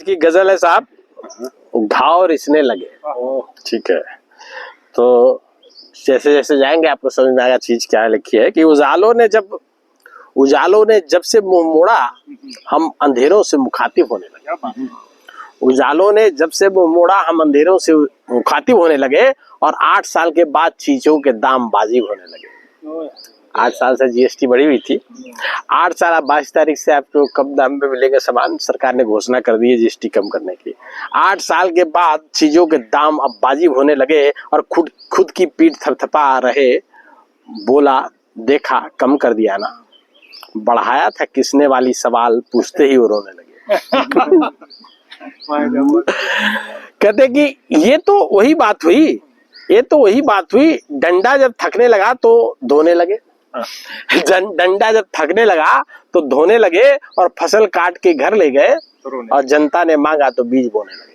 की गजल है साहब, घाव रिसने लगे। ठीक है, तो जैसे जैसे जाएंगे आपको समझ में आएगा चीज क्या लिखी है कि उजालों ने जब से मुंह मोड़ा, हम अंधेरों से मुखातिब होने लगे। उजालों ने जब से मुंह मोड़ा, हम अंधेरों से मुखातिब होने लगे, और 8 साल के बाद चीजों के दाम वाजिब होने लगे। 8 साल से जीएसटी बढ़ी हुई थी, 8 साल अब 22 तारीख से आपको कम दाम में मिलेंगे सामान, सरकार ने घोषणा कर दी है जीएसटी कम करने की। 8 साल के बाद चीजों के दाम अब वाजिब होने लगे, और खुद की पीठ थपथपा रहे। बोला देखा कम कर दिया ना, बढ़ाया था किसने वाली सवाल पूछते ही वो रोने लगे। कहते कि ये तो वही बात हुई, डंडा जब थकने लगा तो धोने लगे। डंडा जब थकने लगा तो धोने लगे, और फसल काट के घर ले गए, और जनता ने मांगा तो बीज बोने लगे।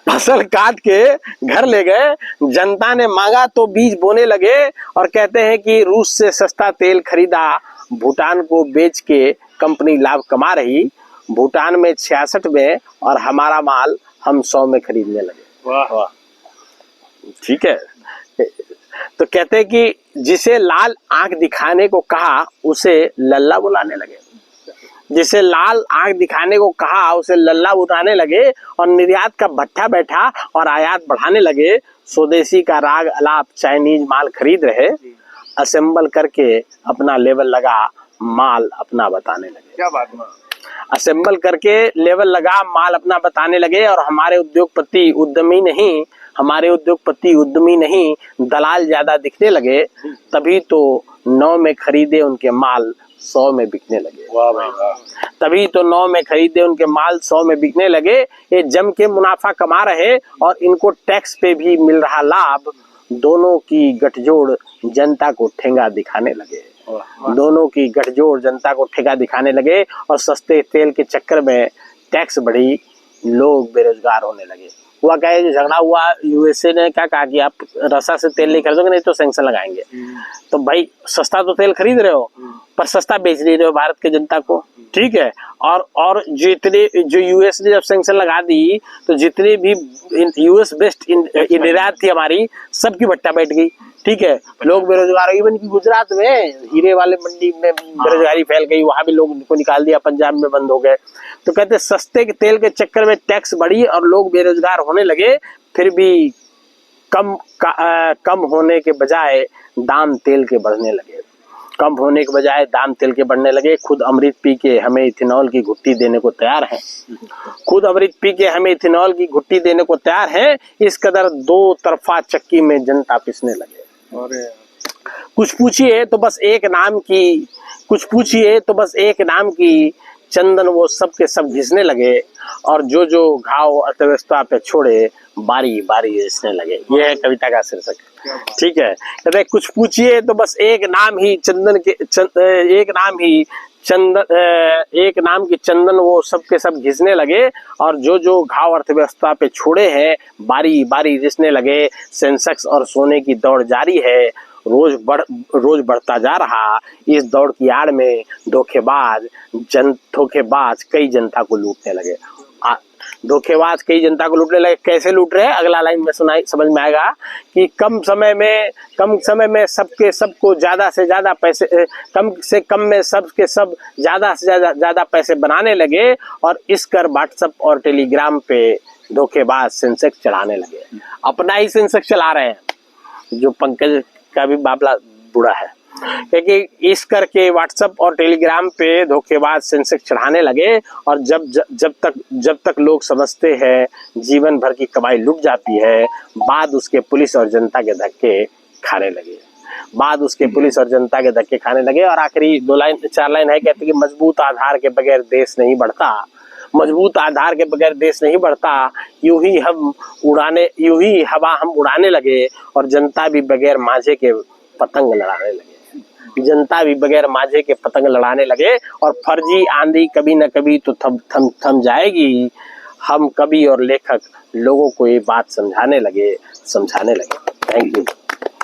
फसल काट के घर ले गए, जनता ने मांगा तो बीज बोने लगे। और कहते हैं कि रूस से सस्ता तेल खरीदा, भूटान को बेच के कंपनी लाभ कमा रही। भूटान में 66 में, और हमारा माल हम 100 में खरीदने लगे। वाह वाह, ठीक है। तो कहते हैं कि जिसे लाल आंख दिखाने को कहा, उसे लल्ला बुलाने लगे। जिसे लाल आंख दिखाने को कहा, उसे लल्ला बुलाने लगे, और निर्यात का भट्ठा बैठा और आयात बढ़ाने लगे। स्वदेशी का राग अलाप चाइनीज माल खरीद रहे, असेंबल करके अपना लेवल लगा, माल अपना बताने लगे। क्या बात है। असेंबल करके लेवल लगा, माल अपना बताने लगे। और हमारे उद्योगपति उद्यमी नहीं, दलाल ज्यादा दिखने लगे। तभी तो 9 में खरीदे उनके माल 100 में बिकने लगे। वाह भाई वाह। तभी तो 9 में खरीदे उनके माल 100 में बिकने लगे। ये जम के मुनाफा कमा रहे, और इनको टैक्स पे भी मिल रहा लाभ। दोनों की गठजोड़ जनता को ठेंगा दिखाने लगे। दोनों की गठजोड़ जनता को ठेका दिखाने लगे, और सस्ते तेल के चक्कर में टैक्स बढ़ी, लोग बेरोजगार होने लगे। हुआ क्या है, जो झगड़ा हुआ, यूएसए ने क्या कहा कि आप रसा से तेल नहीं खरीदोगे, नहीं तो सैंक्शन लगाएंगे। तो भाई सस्ता तो तेल खरीद रहे हो, पर सस्ता बेच नहीं रहे हो भारत के जनता को। ठीक है, और जो यूएस ने जब सैंक्शन लगा दी, तो जितने भी यूएस बेस्ड निर्यात थी हमारी, सबकी भट्टा बैठ गई। ठीक है, लोग बेरोजगार, इवन की गुजरात में हीरे वाले मंडी में बेरोजगारी फैल गई, वहां भी लोग को निकाल दिया, पंजाब में बंद हो गए। तो कहते सस्ते के तेल के चक्कर में टैक्स बढ़ी और लोग बेरोजगार होने लगे। फिर भी कम होने के बजाय दाम तेल के बढ़ने लगे। कम होने के बजाय दाम तेल के बढ़ने लगे। खुद अमृत पी के हमें इथेनॉल की घुट्टी देने को तैयार है। इस कदर 2 तरफा चक्की में जनता पिसने लगे। कुछ पूछिए तो बस एक नाम की चंदन वो सब के सब घिसने लगे, और जो जो घाव अर्थव्यवस्था पे छोड़े, बारी बारी रिसने लगे। ये है कविता का शीर्षक। ठीक है, कहते कुछ पूछिए तो बस एक नाम की चंदन वो सब के सब घिसने लगे, और जो जो घाव अर्थव्यवस्था पे छोड़े हैं, बारी बारी रिसने लगे। सेंसेक्स और सोने की दौड़ जारी है, रोज बढ़ता जा रहा। इस दौड़ की आड़ में धोखेबाज कई जनता को लूटने लगे। कैसे लूट रहे हैं, अगला लाइन में समझ में आएगा कि कम समय में सबके सबको ज्यादा से ज्यादा पैसे, कम से कम में सबके सब ज्यादा से ज्यादा पैसे बनाने लगे, और इस कर व्हाट्सएप और टेलीग्राम पे धोखेबाज सेंसेक्स चढ़ाने लगे। अपना ही सेंसेक्स चला रहे हैं, जो पंकज का भी बाबला बुरा है, क्योंकि इस करके व्हाट्सएप और टेलीग्राम पे धोखेबाज सेंसेक्स चढ़ाने लगे। और जब तक लोग समझते हैं जीवन भर की कमाई लुट जाती है, बाद उसके पुलिस और जनता के धक्के खाने लगे। और आखिरी 4 लाइन है, कहते कि मजबूत आधार के बगैर देश नहीं बढ़ता। यूं ही हवा हम उड़ाने लगे, और जनता भी बगैर मांझे के पतंग लड़ाने लगे। और फर्जी आंधी कभी न कभी तो थम जाएगी। हम कवि और लेखक लोगों को ये बात समझाने लगे। Thank you.